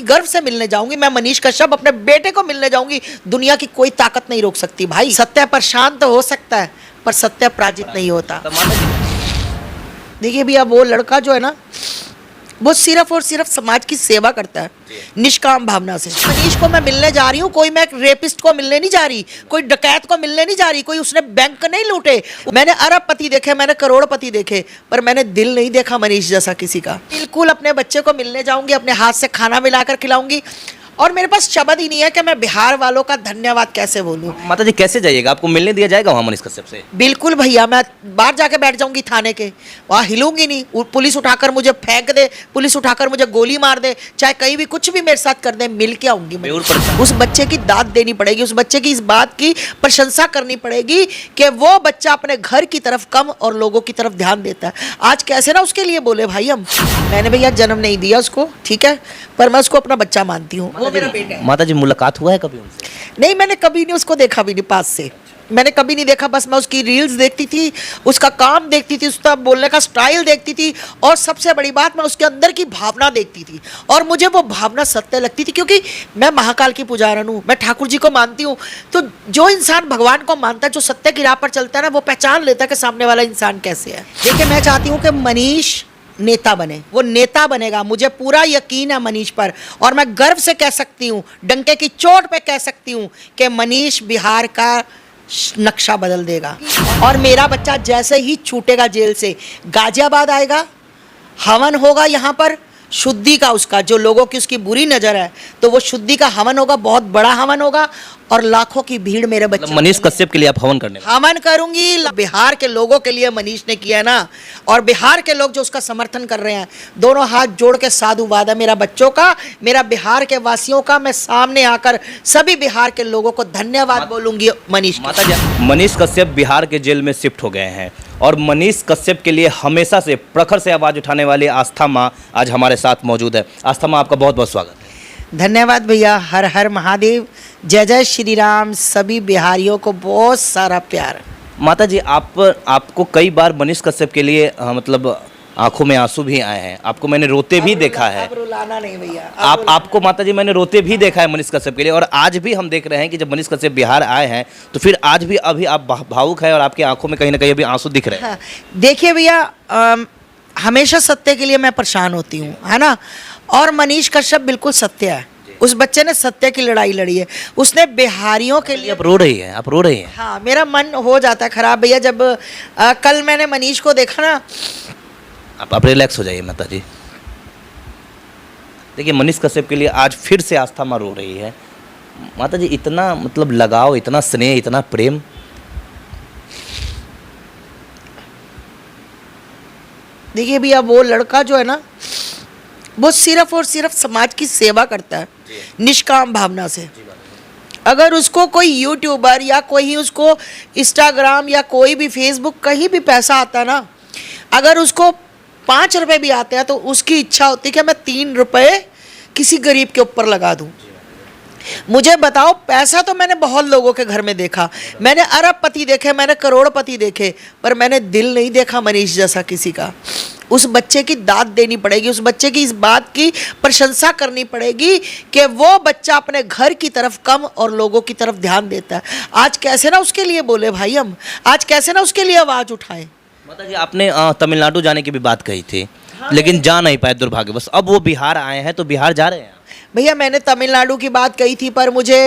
गर्व से मिलने जाऊंगी। मैं मनीष कश्यप अपने बेटे को मिलने जाऊंगी। दुनिया की कोई ताकत नहीं रोक सकती भाई। सत्य पर शांत हो सकता है पर सत्य पराजित नहीं होता। देखिए भैया, वो लड़का जो है ना, वो सिर्फ और सिर्फ समाज की सेवा करता है निष्काम भावना से। मनीष को मैं मिलने जा रही हूँ, कोई मैं रेपिस्ट को मिलने नहीं जा रही, कोई डकैत को मिलने नहीं जा रही, कोई उसने बैंक नहीं लूटे। मैंने अरबपति देखे, मैंने करोड़पति देखे, पर मैंने दिल नहीं देखा मनीष जैसा किसी का। बिल्कुल अपने बच्चे को मिलने जाऊंगी, अपने हाथ से खाना मिलाकर खिलाऊंगी। और मेरे पास शब्द ही नहीं है कि मैं बिहार वालों का धन्यवाद कैसे बोलूं। माता जी कैसे जाइएगा, आपको मिलने दिया जाएगा वहाँ मनीष कश्यप से? बिल्कुल भैया, मैं बाहर जाके बैठ जाऊंगी थाने के, वहाँ हिलूंगी नहीं। पुलिस उठाकर मुझे फेंक दे, पुलिस उठाकर मुझे गोली मार दे, चाहे कहीं भी कुछ भी मेरे साथ कर दे, मिल के आऊंगी मैं। उस बच्चे की दाद देनी पड़ेगी, उस बच्चे की इस बात की प्रशंसा करनी पड़ेगी कि वो बच्चा अपने घर की तरफ कम और लोगों की तरफ ध्यान देता है। आज कैसे ना उसके लिए बोले भाई हम। मैंने भैया जन्म नहीं दिया उसको, ठीक है, पर मैं उसको अपना बच्चा मानती हूँ। वो मेरा बेटा है। माता जी मुलाकात हुआ है कभी उनसे? नहीं, मैंने कभी नहीं उसको देखा भी नहीं पास से, मैंने कभी नहीं देखा। बस मैं उसकी रील्स देखती थी, उसका काम देखती थी, उसका बोलने का स्टाइल देखती थी, और सबसे बड़ी बात, मैं उसके अंदर की भावना देखती थी, और मुझे वो भावना सत्य लगती थी। क्योंकि मैं महाकाल की पुजारन हूँ, मैं ठाकुर जी को मानती हूँ। तो जो इंसान भगवान को मानता है, जो सत्य की राह पर चलता है ना, वो पहचान लेता है कि सामने वाला इंसान कैसे है। देखिए, मैं चाहती हूँ कि मनीष नेता बने, वो नेता बनेगा, मुझे पूरा यकीन है मनीष पर। और मैं गर्व से कह सकती हूँ, डंके की चोट पे कह सकती हूँ कि मनीष बिहार का नक्शा बदल देगा। और मेरा बच्चा जैसे ही छूटेगा जेल से, गाजियाबाद आएगा, हवन होगा यहाँ पर शुद्धि का, उसका जो लोगों की उसकी बुरी नज़र है, तो वो शुद्धि का हवन होगा, बहुत बड़ा हवन होगा, और लाखों की भीड़ मेरे बच्चे। मनीष कश्यप के लिए आप हवन करने? हवन करूंगी। बिहार के लोगों के लिए मनीष ने किया ना, और बिहार के लोग जो उसका समर्थन कर रहे हैं, दोनों हाथ जोड़ के साधुवाद है मेरा बच्चों का, मेरा बिहार के वासियों का। मैं सामने आकर सभी बिहार के लोगों को धन्यवाद बोलूंगी मनीष। माता जी, मनीष कश्यप बिहार के जेल में शिफ्ट हो गए हैं, और मनीष कश्यप के लिए हमेशा से प्रखर से आवाज़ उठाने वाली आस्था माँ आज हमारे साथ मौजूद है। आस्था माँ, आपका बहुत बहुत स्वागत है। धन्यवाद भैया। हर हर महादेव, जय जय श्री राम। सभी बिहारियों को बहुत सारा प्यार। माता जी, आपको कई बार मनीष कश्यप के लिए मतलब आंखों में आंसू भी आए हैं, आपको मैंने रोते भी देखा है। अब रुलाना नहीं भैया। आपको माता जी मैंने रोते भी देखा है मनीष कश्यप के लिए, और आज भी हम देख रहे हैं कि जब मनीष कश्यप बिहार आए हैं तो फिर आज भी अभी आप भावुक है, और आपकी आंखों में कहीं ना कहीं अभी आंसू दिख रहे हैं। हाँ, देखिए भैया, हमेशा सत्य के लिए मैं परेशान होती हूँ, है ना, और मनीष कश्यप बिल्कुल सत्य है। उस बच्चे ने सत्य की लड़ाई लड़ी है, उसने बिहारियों के लिए। आप रो रही हैं, आप रो रही हैं? हाँ, मेरा मन हो जाता है खराब भैया जब कल मैंने मनीष को देखा ना। आप रिलैक्स हो जाइए माता जी। देखिए, मनीष कश्यप के लिए आज फिर से आस्था माँ रो रही है। माता जी, इतना मतलब लगाव, इतना स्नेह, इतना प्रेम। देखिए भैया, वो लड़का जो है ना, वो सिर्फ और सिर्फ समाज की सेवा करता है निष्काम भावना से। अगर उसको कोई यूट्यूबर या कोई उसको इंस्टाग्राम या कोई भी फेसबुक कहीं भी पैसा आता ना, अगर उसको 5 रुपए भी आते हैं, तो उसकी इच्छा होती है कि मैं 3 रुपए किसी गरीब के ऊपर लगा दूं। मुझे बताओ, पैसा तो मैंने बहुत लोगों के घर में देखा, मैंने अरबपति देखे, मैंने करोड़पति देखे, पर मैंने दिल नहीं देखा मनीष जैसा किसी का। उस बच्चे की दाद देनी पड़ेगी, उस बच्चे की इस बात की प्रशंसा करनी पड़ेगी कि वो बच्चा अपने घर की तरफ कम और लोगों की तरफ ध्यान देता है। आज कैसे ना उसके लिए बोले भाई हम, आज कैसे ना उसके लिए आवाज़ उठाएं। माता जी, आपने तमिलनाडु जाने की भी बात कही थी, लेकिन जा नहीं पाए दुर्भाग्यवश। अब वो बिहार आए हैं, तो बिहार जा रहे हैं? भैया, मैंने तमिलनाडु की बात कही थी, पर मुझे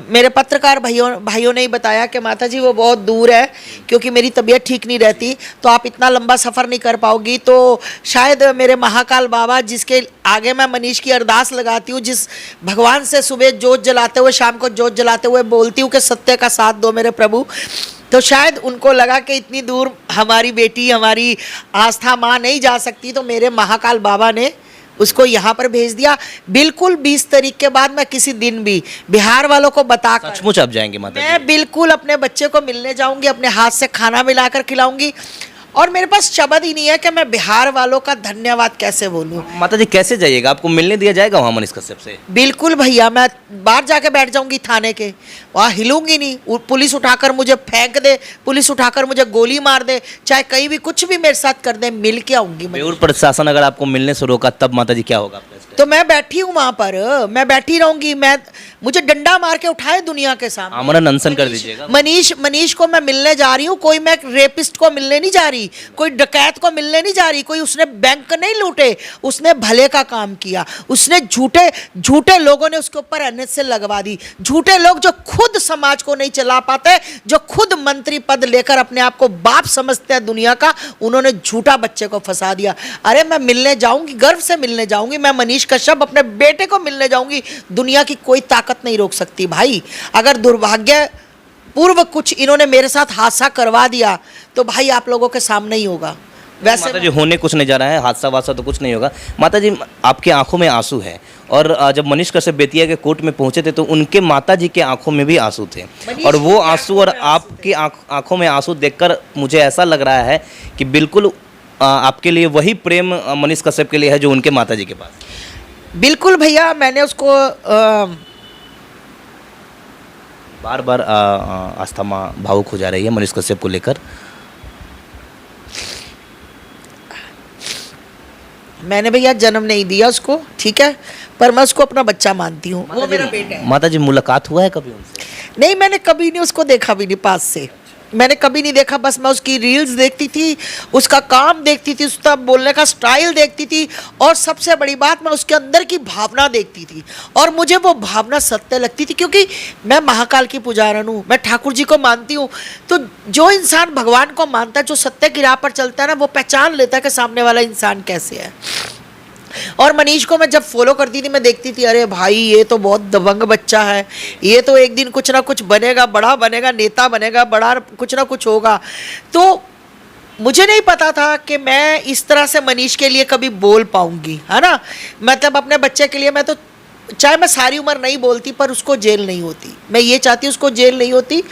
मेरे पत्रकार भाइयों ने ही बताया कि माता जी वो बहुत दूर है, क्योंकि मेरी तबीयत ठीक नहीं रहती, तो आप इतना लंबा सफ़र नहीं कर पाओगी। तो शायद मेरे महाकाल बाबा, जिसके आगे मैं मनीष की अरदास लगाती हूँ, जिस भगवान से सुबह जोत जलाते हुए, शाम को जोत जलाते हुए बोलती हूँ कि सत्य का साथ दो मेरे प्रभु, तो शायद उनको लगा कि इतनी दूर हमारी बेटी, हमारी आस्था माँ नहीं जा सकती, तो मेरे महाकाल बाबा ने उसको यहाँ पर भेज दिया। बिल्कुल 20 तारीख के बाद मैं किसी दिन भी बिहार वालों को बताकर, सचमुच आप जाएंगे माता जी? मैं बिल्कुल अपने बच्चे को मिलने जाऊंगी, अपने हाथ से खाना मिलाकर खिलाऊंगी। और मेरे पास शब्द ही नहीं है कि मैं बिहार वालों का धन्यवाद कैसे बोलूं। माता जी कैसे जाइएगा, आपको मिलने दिया जाएगा वहाँ मनीष कश्यप से? बिल्कुल भैया, मैं बाहर जाके बैठ जाऊंगी थाने के, वहाँ हिलूंगी नहीं। पुलिस उठाकर मुझे फेंक दे, पुलिस उठाकर मुझे गोली मार दे, चाहे कहीं भी कुछ भी मेरे साथ कर दे, मिल के आऊंगी। मयूर प्रशासन अगर आपको मिलने से रोका, तब माता जी क्या होगा आपका स्टेप? तो मैं बैठी हूँ वहां पर, मैं बैठी रहूंगी। मुझे डंडा मार के उठाए दुनिया के सामने, आमरण अनशन कर दीजिएगा। मनीष को मैं मिलने जा रही हूँ। कोई मैं रेपिस्ट को मिलने नहीं जा रही, कोई डकैत को मिलने नहीं जा रही, कोई उसने बैंक नहीं लूटे, उसने भले का काम किया। उसने झूठे लोगों ने उसके ऊपर एनएसए लगवा दी। झूठे लोग जो खुद समाज को नहीं चला पाते, जो खुद मंत्री पद लेकर अपने आप को बाप समझते हैं दुनिया का, उन्होंने झूठा बच्चे को फंसा दिया। अरे मैं मिलने जाऊंगी, गर्व से मिलने जाऊंगी। मैं मनीष कश्यप अपने बेटे को मिलने जाऊंगी। दुनिया की कोई ताकत नहीं रोक सकती भाई। अगर दुर्भाग्य पूर्व कुछ इन्होंने मेरे साथ हादसा करवा दिया तो भाई आप लोगों के सामने ही होगा। वैसे माता जी होने कुछ नहीं जा रहा है, हादसा वादसा तो कुछ नहीं होगा। माता जी आपकी आंखों में आंसू है, और जब मनीष कश्यप बेतिया के कोर्ट में पहुंचे थे तो उनके माता जी के आंखों में भी आंसू थे, और वो आंसू और आपकी आंखों में आंसू देखकर मुझे ऐसा लग रहा है कि बिल्कुल आपके लिए वही प्रेम मनीष कश्यप के लिए है जो उनके माता जी के पास। बिल्कुल भैया, मैंने उसको बार बार आस्था माँ भावुक हो जा रही है मनीष कश्यप को लेकर। मैंने भैया जन्म नहीं दिया उसको, ठीक है, पर मैं उसको अपना बच्चा मानती हूँ। वो मेरा बेटा है। माता जी मुलाकात हुआ है कभी उनसे? नहीं, मैंने कभी नहीं उसको देखा भी नहीं पास से, मैंने कभी नहीं देखा। बस मैं उसकी रील्स देखती थी, उसका काम देखती थी, उसका बोलने का स्टाइल देखती थी, और सबसे बड़ी बात मैं उसके अंदर की भावना देखती थी, और मुझे वो भावना सत्य लगती थी। क्योंकि मैं महाकाल की पुजारन हूँ, मैं ठाकुर जी को मानती हूँ। तो जो इंसान भगवान को मानता है, जो सत्य की राह पर चलता है ना, वो पहचान लेता है कि सामने वाला इंसान कैसे है। और मनीष को मैं जब फॉलो करती थी, मैं देखती थी, अरे भाई ये तो बहुत दबंग बच्चा है, ये तो एक दिन कुछ ना कुछ बनेगा, बड़ा बनेगा, नेता बनेगा, बड़ा कुछ ना कुछ होगा। तो मुझे नहीं पता था कि मैं इस तरह से मनीष के लिए कभी बोल पाऊंगी, है ना। मतलब अपने बच्चे के लिए मैं तो, चाहे मैं सारी उम्र नहीं बोलती, पर उसको जेल नहीं होती। मैं ये चाहती हूँ उसको जेल नहीं होती।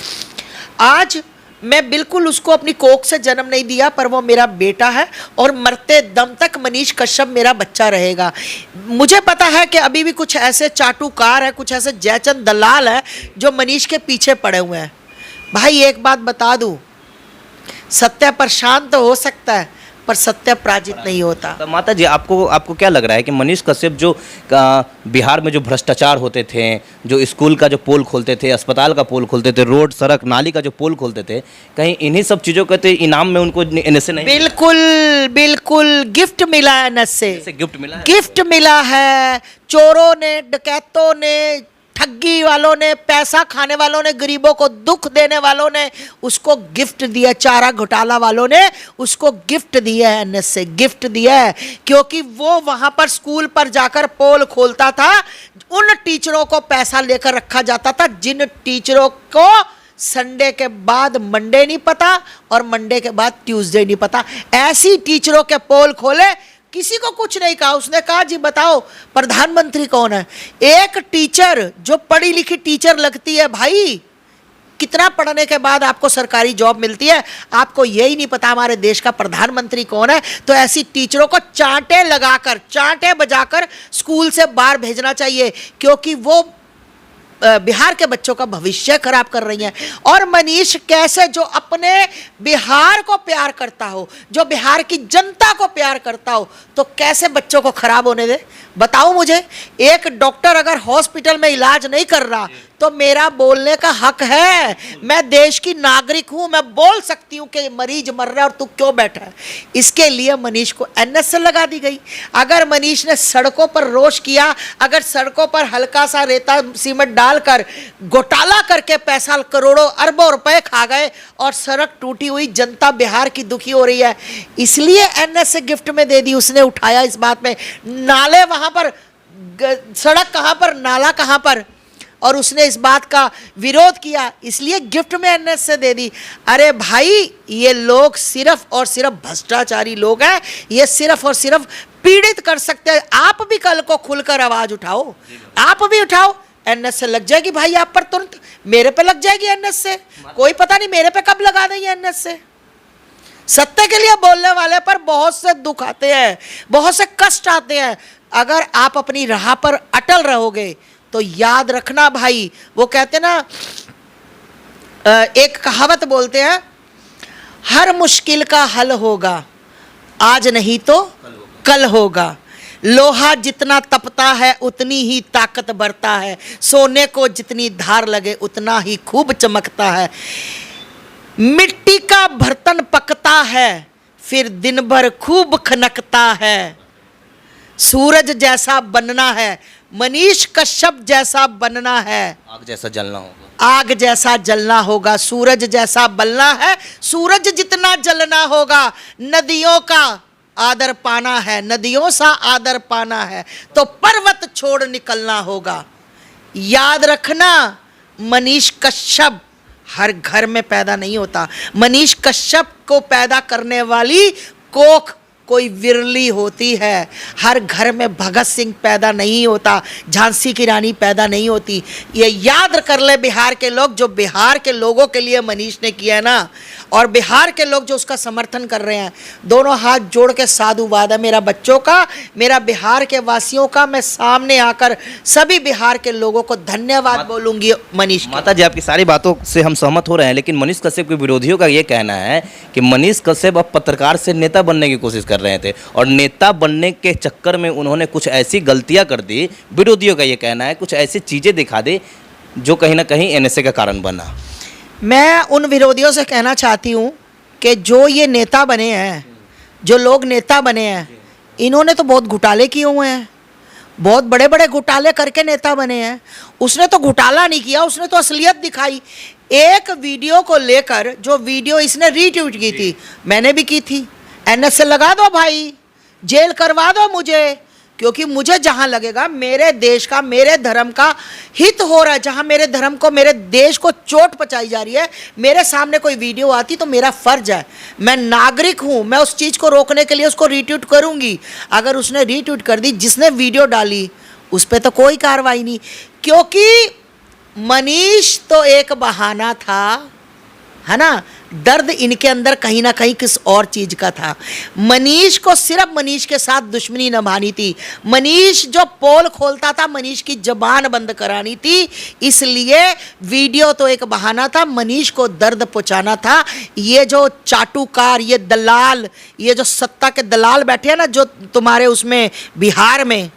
आज मैं बिल्कुल उसको अपनी कोख से जन्म नहीं दिया, पर वो मेरा बेटा है, और मरते दम तक मनीष कश्यप मेरा बच्चा रहेगा। मुझे पता है कि अभी भी कुछ ऐसे चाटुकार है, कुछ ऐसे जयचंद दलाल है जो मनीष के पीछे पड़े हुए हैं। भाई एक बात बता दूं, सत्य पर शांत हो सकता है, पर सत्य पराजित नहीं होता। तो माता जी आपको क्या लग रहा है कि मनीष कश्यप जो बिहार में जो भ्रष्टाचार होते थे, जो स्कूल का जो पोल खोलते थे, अस्पताल का पोल खोलते थे, रोड सड़क नाली का जो पोल खोलते थे, कहीं इन्हीं सब चीज़ों के तो इनाम में उनको एनएसए नहीं? बिल्कुल बिल्कुल, गिफ्ट मिला है एनएसए, गिफ्ट मिला है, गिफ्ट मिला है। चोरों ने, डकैतों ने, ठगी वालों ने, पैसा खाने वालों ने, गरीबों को दुख देने वालों ने उसको गिफ्ट दिया। चारा घोटाला वालों ने उसको गिफ्ट दिया है, एनएसए गिफ्ट दिया है। क्योंकि वो वहां पर स्कूल पर जाकर पोल खोलता था, उन टीचरों को पैसा लेकर रखा जाता था जिन टीचरों को संडे के बाद मंडे नहीं पता और मंडे के बाद ट्यूसडे नहीं पता। ऐसी टीचरों के पोल खोले, किसी को कुछ नहीं कहा। उसने कहा जी बताओ प्रधानमंत्री कौन है। एक टीचर जो पढ़ी लिखी टीचर लगती है, भाई कितना पढ़ने के बाद आपको सरकारी जॉब मिलती है, आपको यही नहीं पता हमारे देश का प्रधानमंत्री कौन है। तो ऐसी टीचरों को चांटे लगाकर, चांटे बजाकर स्कूल से बाहर भेजना चाहिए, क्योंकि वो बिहार के बच्चों का भविष्य खराब कर रही हैं। और मनीष कैसे, जो अपने बिहार को प्यार करता हो, जो बिहार की जनता को प्यार करता हो, तो कैसे बच्चों को खराब होने दे? बताओ मुझे। एक डॉक्टर अगर हॉस्पिटल में इलाज नहीं कर रहा तो मेरा बोलने का हक है। मैं देश की नागरिक हूं, मैं बोल सकती हूं कि मरीज मर रहा है और तू क्यों बैठा है। इसके लिए मनीष को एनएसए लगा दी गई। अगर मनीष ने सड़कों पर रोष किया, अगर सड़कों पर हल्का सा रेता सीमेंट डालकर घोटाला करके पैसा करोड़ों अरबों रुपए खा गए और सड़क टूटी हुई, जनता बिहार की दुखी हो रही है, इसलिए एनएसए गिफ्ट में दे दी। उसने उठाया इस बात में, नाले वहां पर, सड़क कहां पर, नाला कहां पर, और उसने इस बात का विरोध किया, इसलिए गिफ्ट में एनएसए दे दी। अरे भाई ये लोग सिर्फ और सिर्फ भ्रष्टाचारी लोग हैं, ये सिर्फ और सिर्फ पीड़ित कर सकते हैं। आप भी कल को खुलकर आवाज उठाओ, आप भी उठाओ, एनएसए लग जाएगी भाई आप पर तुरंत। मेरे पे लग जाएगी एनएसए, कोई पता नहीं मेरे पे कब लगा देंगे एनएसए। सत्य के लिए बोलने वाले पर बहुत से दुख आते हैं, बहुत से कष्ट आते हैं। अगर आप अपनी राह पर अटल रहोगे तो याद रखना भाई, वो कहते ना, एक कहावत बोलते हैं, हर मुश्किल का हल होगा, आज नहीं तो कल होगा। लोहा जितना तपता है उतनी ही ताकत बढ़ता है, सोने को जितनी धार लगे उतना ही खूब चमकता है। मिट्टी का बर्तन पकता है फिर दिन भर खूब खनकता है। सूरज जैसा बनना है, मनीष कश्यप जैसा बनना है। आग जैसा जलना होगा, आग जैसा जलना होगा, सूरज जैसा बनना है, सूरज जितना जलना होगा। नदियों का आदर पाना है, नदियों सा आदर पाना है तो पर्वत छोड़ निकलना होगा। याद रखना, मनीष कश्यप हर घर में पैदा नहीं होता। मनीष कश्यप को पैदा करने वाली कोख कोई विरली होती है। हर घर में भगत सिंह पैदा नहीं होता, झांसी की रानी पैदा नहीं होती। ये याद कर ले बिहार के लोग, जो बिहार के लोगों के लिए मनीष ने किया ना, और बिहार के लोग जो उसका समर्थन कर रहे हैं, दोनों हाथ जोड़ के साधुवाद है मेरा बच्चों का, मेरा बिहार के वासियों का। मैं सामने आकर सभी बिहार के लोगों को धन्यवाद बोलूंगी मनीष। माता जी आपकी सारी बातों से हम सहमत हो रहे हैं, लेकिन मनीष कश्यप के विरोधियों का ये कहना है कि मनीष कश्यप अब पत्रकार से नेता बनने की कोशिश कर रहे थे और नेता बनने के चक्कर में उन्होंने कुछ ऐसी गलतियां कर दी, विरोधियों का ये कहना है कुछ ऐसी चीज़ें दिखा दी जो कहीं ना कहीं एनएसए का कारण बना। मैं उन विरोधियों से कहना चाहती हूँ कि जो ये नेता बने हैं, जो लोग नेता बने हैं, इन्होंने तो बहुत घोटाले किए हुए हैं, बहुत बड़े बड़े घोटाले करके नेता बने हैं। उसने तो घोटाला नहीं किया, उसने तो असलियत दिखाई। एक वीडियो को लेकर, जो वीडियो इसने रीट्वीट की थी, मैंने भी की थी, एनएसए लगा दो भाई, जेल करवा दो मुझे, क्योंकि मुझे जहाँ लगेगा मेरे देश का, मेरे धर्म का हित हो रहा है, जहाँ मेरे धर्म को, मेरे देश को चोट पहुँचाई जा रही है, मेरे सामने कोई वीडियो आती तो मेरा फ़र्ज है, मैं नागरिक हूँ, मैं उस चीज़ को रोकने के लिए उसको रीट्वीट करूँगी। अगर उसने रीट्वीट कर दी, जिसने वीडियो डाली उस पर तो कोई कार्रवाई नहीं, क्योंकि मनीष तो एक बहाना था, है ना। दर्द इनके अंदर कहीं ना कहीं किस और चीज़ का था। मनीष को सिर्फ मनीष के साथ दुश्मनी निभानी थी। मनीष जो पोल खोलता था, मनीष की जबान बंद करानी थी, इसलिए वीडियो तो एक बहाना था, मनीष को दर्द पहुंचाना था। ये जो चाटुकार, ये दलाल, ये जो सत्ता के दलाल बैठे हैं ना, जो तुम्हारे उसमें बिहार में,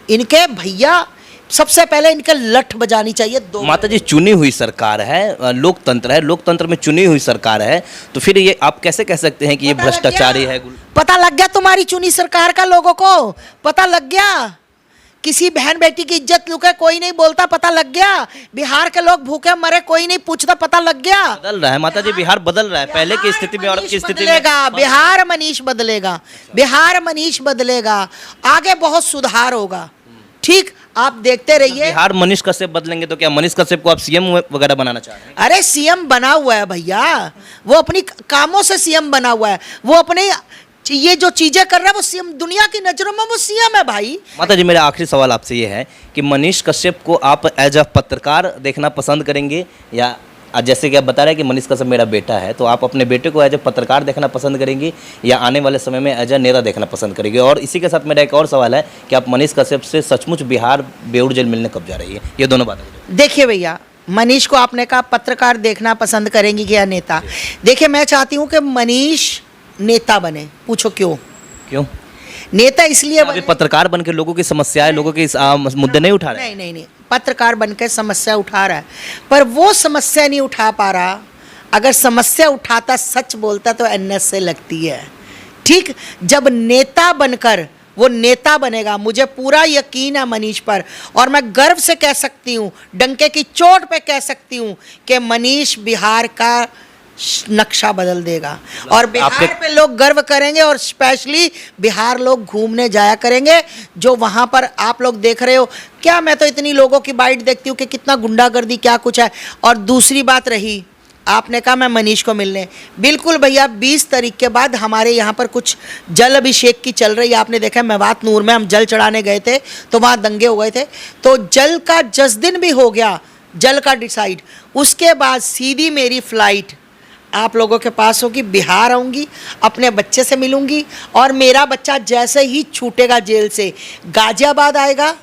इनके भैया सबसे पहले इनके लठ बजानी चाहिए। दो माता जी चुनी हुई सरकार है, लोकतंत्र है, लोकतंत्र में चुनी हुई सरकार है, तो फिर ये आप कैसे कह सकते हैं कि ये भ्रष्टाचारी है? पता लग गया तुम्हारी चुनी सरकार का, लोगों को पता लग गया। किसी बहन बेटी की इज्जत लुके कोई नहीं बोलता, पता लग गया। बिहार के लोग भूखे मरे कोई नहीं पूछता, पता लग गया। बदल रहा है माता जी, बिहार बदल रहा है, पहले की स्थिति में और अब की स्थिति में बिहार मनीष बदलेगा, बिहार मनीष बदलेगा, आगे बहुत सुधार होगा। ठीक, आप देखते रहिए। बिहार मनीष कश्यप बदलेंगे तो क्या मनीष कश्यप को आप सीएम वगैरह बनाना चाह रहे हैं? अरे सीएम बना हुआ है भैया, वो अपनी कामों से सीएम बना हुआ है, वो अपने ये जो चीजें कर रहा है वो सीएम, दुनिया की नजरों में वो सीएम है भाई। माता जी मेरा आखिरी सवाल आपसे ये है कि मनीष कश्यप को आप एज अ पत्रकार देखना पसंद करेंगे, या जैसे कि आप बता रहे हैं कि मनीष कश्यप मेरा बेटा है, तो आप अपने बेटे को एज अ पत्रकार देखना पसंद करेंगे या आने वाले समय में एज अ नेता देखना पसंद करेंगे? और इसी के साथ मेरा एक और सवाल है कि आप मनीष कश्यप से सचमुच बिहार बेऊर जेल मिलने कब जा रही है? ये दोनों बातें देखिए भैया, मनीष को आपने कहा पत्रकार देखना पसंद करेंगी कि या नेता। देखिए मैं चाहती हूँ कि मनीष नेता बने। पूछो क्यों? क्यों नेता? इसलिए अभी पत्रकार बन के लोगों की समस्याएं, लोगों के मुद्दे नहीं उठा रहे? नहीं, पत्रकार बनकर समस्या उठा रहा है, पर वो समस्या नहीं उठा पा रहा। अगर समस्या उठाता, सच बोलता तो एनएसए लगती है। ठीक, जब नेता बनकर वो नेता बनेगा, मुझे पूरा यकीन है मनीष पर, और मैं गर्व से कह सकती हूँ, डंके की चोट पे कह सकती हूँ कि मनीष बिहार का नक्शा बदल देगा और बिहार पे लोग गर्व करेंगे, और स्पेशली बिहार लोग घूमने जाया करेंगे। जो वहाँ पर आप लोग देख रहे हो, क्या मैं तो इतनी लोगों की बाइट देखती हूँ कि कितना गुंडागर्दी, क्या कुछ है। और दूसरी बात रही, आपने कहा मैं मनीष को मिलने, बिल्कुल भैया 20 तारीख के बाद हमारे यहाँ पर कुछ जल अभिषेक की चल रही है। आपने देखा मेवात नूर में हम जल चढ़ाने गए थे तो वहाँ दंगे हो गए थे, तो जल का 10 दिन भी हो गया, जल का डिसाइड। उसके बाद सीधी मेरी फ्लाइट आप लोगों के पास होगी, बिहार आऊँगी, अपने बच्चे से मिलूँगी, और मेरा बच्चा जैसे ही छूटेगा जेल से गाजियाबाद आएगा,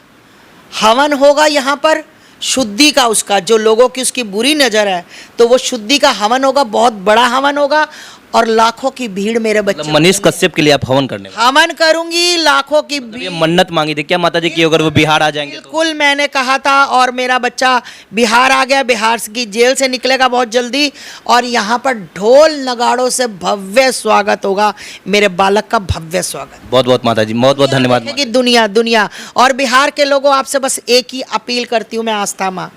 हवन होगा यहाँ पर शुद्धि का, उसका जो लोगों की उसकी बुरी नज़र है तो वो शुद्धि का हवन होगा, बहुत बड़ा हवन होगा। और लाखों की भीड़ मेरे बच्चे मतलब मनीष कश्यप के लिए आप हवन करने वाले हवन करूंगी, लाखों की हैं। ये मन्नत मांगी थी क्या माता जी की, अगर वो बिहार आ जाएंगे तो? बिल्कुल मैंने कहा था, और मेरा बच्चा बिहार आ गया, बिहार की जेल से निकलेगा बहुत जल्दी, और यहाँ पर ढोल नगाड़ों से भव्य स्वागत होगा, मेरे बालक का भव्य स्वागत। बहुत बहुत माता जी, बहुत बहुत धन्यवाद। कि दुनिया दुनिया और बिहार के लोगों, आपसे बस एक ही अपील करती हूँ मैं, आस्था माँ,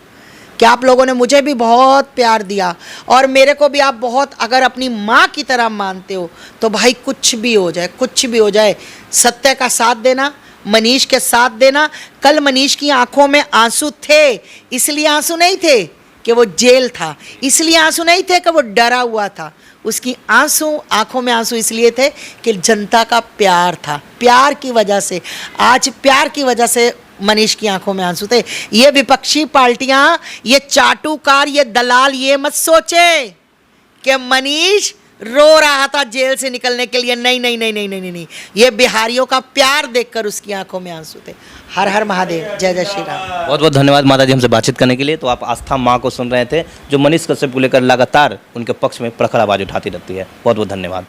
कि आप लोगों ने मुझे भी बहुत प्यार दिया और मेरे को भी आप बहुत, अगर अपनी माँ की तरह मानते हो तो भाई कुछ भी हो जाए, कुछ भी हो जाए, सत्य का साथ देना, मनीष के साथ देना। कल मनीष की आंखों में आंसू थे, इसलिए आंसू नहीं थे कि वो जेल था, इसलिए आंसू नहीं थे कि वो डरा हुआ था, उसकी आंखों में आंसू इसलिए थे कि जनता का प्यार था, प्यार की वजह से, आज प्यार की वजह से मनीष की आंखों में आंसू थे। ये विपक्षी पार्टियां, ये चाटुकार, ये दलाल ये मत सोचे कि मनीष रो रहा था जेल से निकलने के लिए, नहीं नहीं नहीं नहीं नहीं नहीं, ये बिहारियों का प्यार देखकर उसकी आंखों में आंसू थे। हर हर महादेव, जय जय श्री राम। बहुत बहुत धन्यवाद माता जी हमसे बातचीत करने के लिए। तो आप आस्था माँ को सुन रहे थे, जो मनीष कश्यप को लेकर लगातार उनके पक्ष में प्रखर आवाज उठाती रहती है। बहुत बहुत धन्यवाद।